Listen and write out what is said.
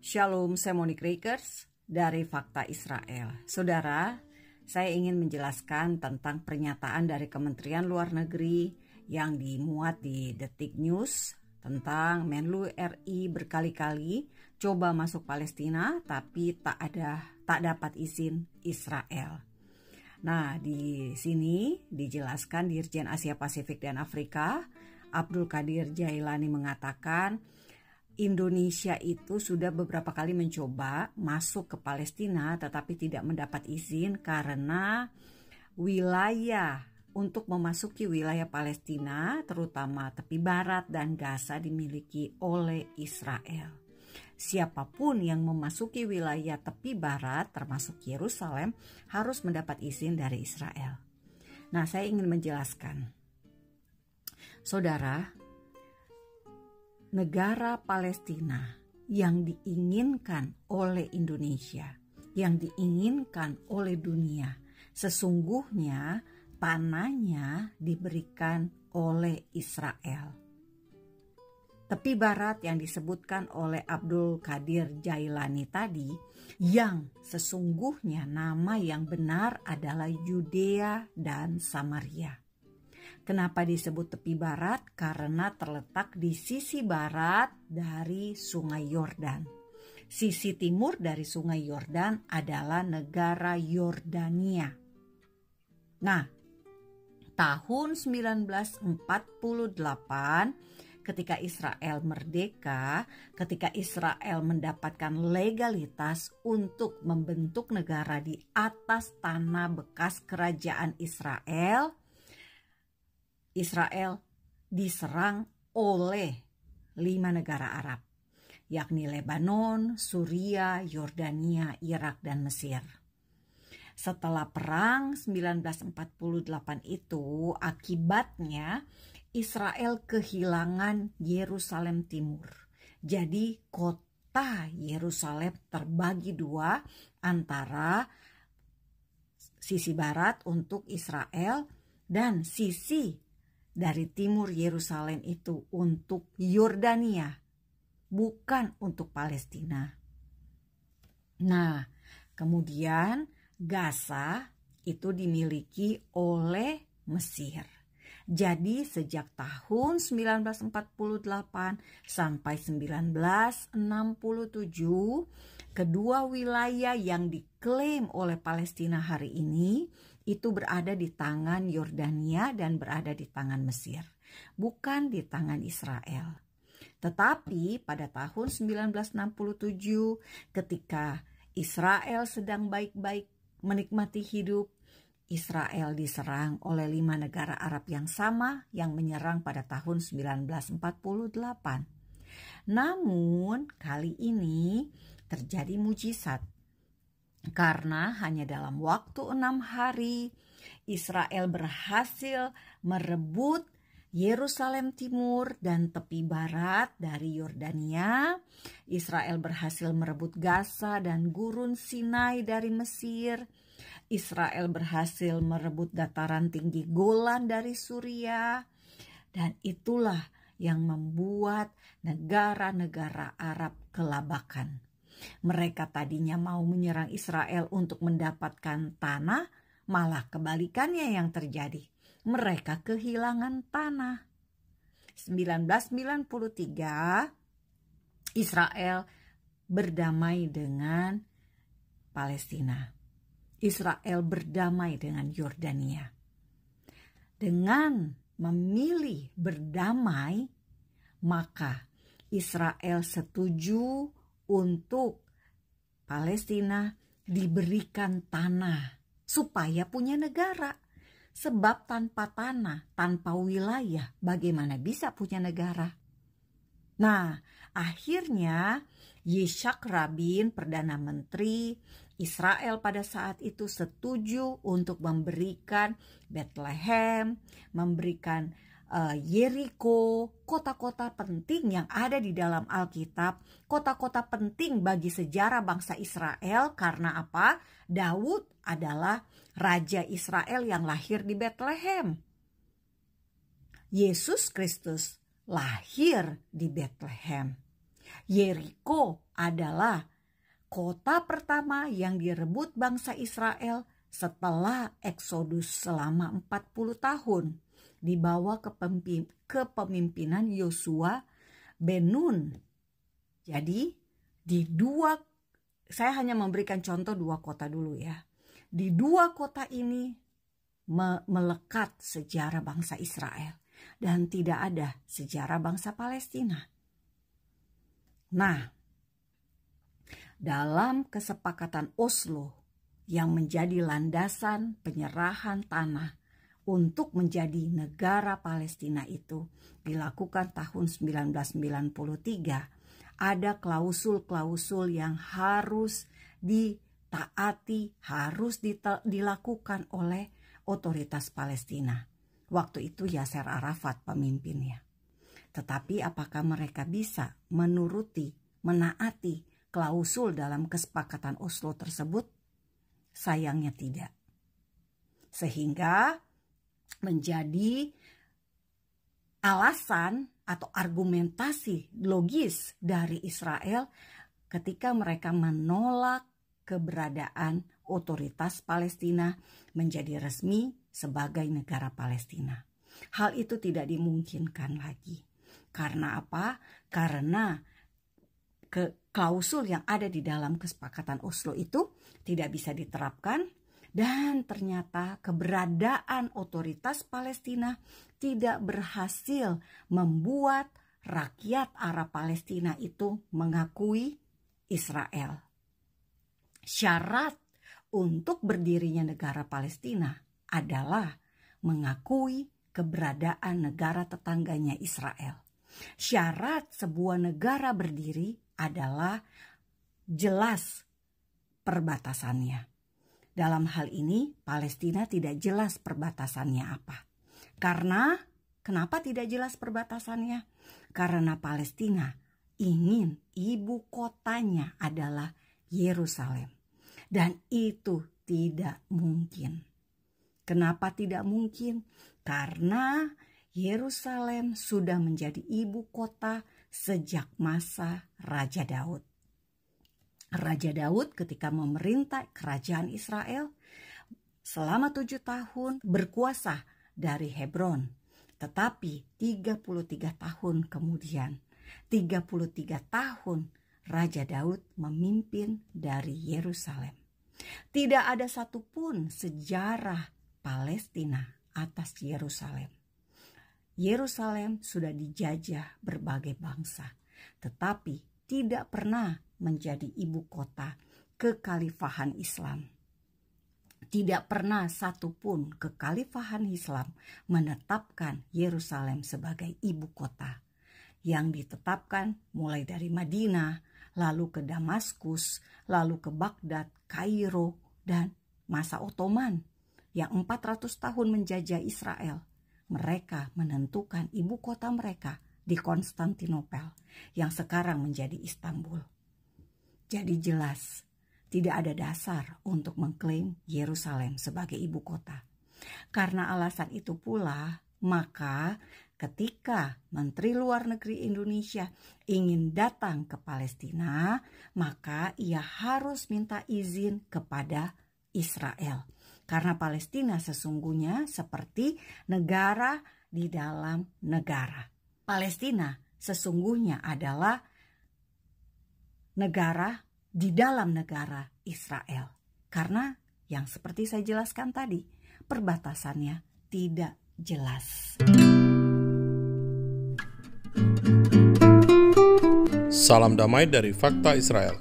Shalom, saya Monique Rakers dari Fakta Israel. Saudara, saya ingin menjelaskan tentang pernyataan dari Kementerian Luar Negeri yang dimuat di Detik News tentang Menlu RI berkali-kali coba masuk Palestina tapi tak dapat izin Israel. Nah, di sini dijelaskan Dirjen Asia Pasifik dan Afrika, Abdul Qadir Jailani mengatakan Indonesia itu sudah beberapa kali mencoba masuk ke Palestina tetapi tidak mendapat izin karena wilayah untuk memasuki wilayah Palestina terutama tepi barat dan Gaza dimiliki oleh Israel. Siapapun yang memasuki wilayah tepi barat termasuk Yerusalem harus mendapat izin dari Israel. Nah, saya ingin menjelaskan. Saudara, negara Palestina yang diinginkan oleh Indonesia, yang diinginkan oleh dunia, sesungguhnya tanahnya diberikan oleh Israel. Tepi barat yang disebutkan oleh Abdul Qadir Jailani tadi, yang sesungguhnya nama yang benar adalah Yudea dan Samaria. Kenapa disebut tepi barat? Karena terletak di sisi barat dari Sungai Yordan. Sisi timur dari Sungai Yordan adalah negara Yordania. Nah, tahun 1948 ketika Israel merdeka, ketika Israel mendapatkan legalitas untuk membentuk negara di atas tanah bekas kerajaan Israel diserang oleh 5 negara Arab, yakni Lebanon, Suria, Yordania, Irak, dan Mesir. Setelah perang 1948 itu, akibatnya Israel kehilangan Yerusalem Timur. Jadi kota Yerusalem terbagi 2 antara sisi barat untuk Israel dan sisi dari timur Yerusalem itu untuk Yordania, bukan untuk Palestina. Nah, kemudian Gaza itu dimiliki oleh Mesir. Jadi sejak tahun 1948 sampai 1967, kedua wilayah yang diklaim oleh Palestina hari ini itu berada di tangan Yordania dan berada di tangan Mesir, bukan di tangan Israel. Tetapi pada tahun 1967 ketika Israel sedang baik-baik menikmati hidup, Israel diserang oleh 5 negara Arab yang sama yang menyerang pada tahun 1948. Namun kali ini terjadi mujizat. Karena hanya dalam waktu 6 hari Israel berhasil merebut Yerusalem Timur dan tepi barat dari Yordania. Israel berhasil merebut Gaza dan gurun Sinai dari Mesir. Israel berhasil merebut dataran tinggi Golan dari Suria. Dan itulah yang membuat negara-negara Arab kelabakan. Mereka tadinya mau menyerang Israel untuk mendapatkan tanah, malah kebalikannya yang terjadi. Mereka kehilangan tanah. 1993 Israel berdamai dengan Palestina. Israel berdamai dengan Yordania. Dengan memilih berdamai, maka Israel setuju untuk Palestina diberikan tanah supaya punya negara. Sebab tanpa tanah, tanpa wilayah, bagaimana bisa punya negara? Nah, akhirnya Yitzhak Rabin, Perdana Menteri Israel pada saat itu setuju untuk memberikan Bethlehem, memberikan Yeriko, kota-kota penting yang ada di dalam Alkitab, kota-kota penting bagi sejarah bangsa Israel. Karena apa? Daud adalah Raja Israel yang lahir di Bethlehem. Yesus Kristus lahir di Bethlehem. Yeriko adalah kota pertama yang direbut bangsa Israel setelah Eksodus selama 40 tahun dibawa kepemimpinan Yosua bin Nun. Jadi saya hanya memberikan contoh 2 kota dulu ya. Di 2 kota ini melekat sejarah bangsa Israel dan tidak ada sejarah bangsa Palestina. Nah, dalam kesepakatan Oslo yang menjadi landasan penyerahan tanah untuk menjadi negara Palestina itu dilakukan tahun 1993, ada klausul-klausul yang harus ditaati, harus dilakukan oleh otoritas Palestina. Waktu itu Yasser Arafat pemimpinnya. Tetapi apakah mereka bisa menaati klausul dalam kesepakatan Oslo tersebut? Sayangnya tidak. Sehingga menjadi alasan atau argumentasi logis dari Israel ketika mereka menolak keberadaan otoritas Palestina menjadi resmi sebagai negara Palestina. Hal itu tidak dimungkinkan lagi. Karena apa? Karena klausul yang ada di dalam kesepakatan Oslo itu tidak bisa diterapkan, dan ternyata keberadaan otoritas Palestina tidak berhasil membuat rakyat Arab Palestina itu mengakui Israel. Syarat untuk berdirinya negara Palestina adalah mengakui keberadaan negara tetangganya Israel. Syarat sebuah negara berdiri adalah jelas perbatasannya. Dalam hal ini Palestina tidak jelas perbatasannya apa. Kenapa tidak jelas perbatasannya? Karena Palestina ingin ibu kotanya adalah Yerusalem. Dan itu tidak mungkin. Kenapa tidak mungkin? Karena Yerusalem sudah menjadi ibu kota sejak masa Raja Daud. Raja Daud ketika memerintah kerajaan Israel selama 7 tahun berkuasa dari Hebron. Tetapi 33 tahun kemudian, 33 tahun Raja Daud memimpin dari Yerusalem. Tidak ada satupun sejarah Palestina atas Yerusalem. Yerusalem sudah dijajah berbagai bangsa, tetapi tidak pernah menjadi ibu kota kekhalifahan Islam. Tidak pernah satupun kekhalifahan Islam menetapkan Yerusalem sebagai ibu kota. Yang ditetapkan mulai dari Madinah, lalu ke Damaskus, lalu ke Baghdad, Kairo, dan masa Ottoman yang 400 tahun menjajah Israel. Mereka menentukan ibu kota mereka di Konstantinopel yang sekarang menjadi Istanbul. Jadi jelas tidak ada dasar untuk mengklaim Yerusalem sebagai ibu kota. Karena alasan itu pula, maka ketika Menteri Luar Negeri Indonesia ingin datang ke Palestina, maka ia harus minta izin kepada Israel. Karena Palestina sesungguhnya seperti negara di dalam negara. Palestina sesungguhnya adalah negara di dalam negara Israel. Karena yang seperti saya jelaskan tadi, perbatasannya tidak jelas. Salam damai dari Fakta Israel.